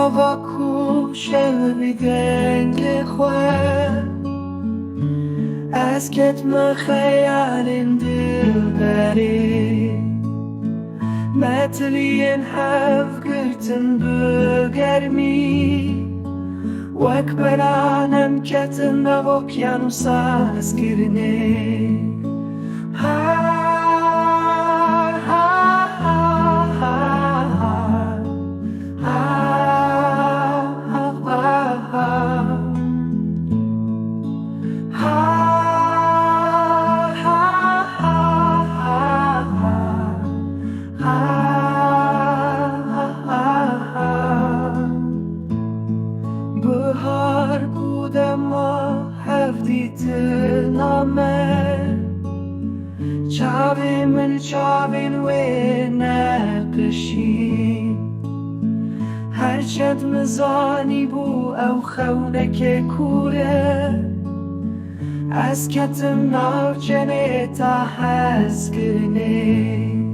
Gava ku şewi dengê xwe ez ketime xeyalên dilberê me tiliyên girtin bi germî wek pelan em ketin ev okyanûsa hezkirinê Buhar bu dema hevdîtina me Çavên wê neqişîn Herçend mi zanîbû ew xewneke kure ez ketim nav ceneta hezkirinê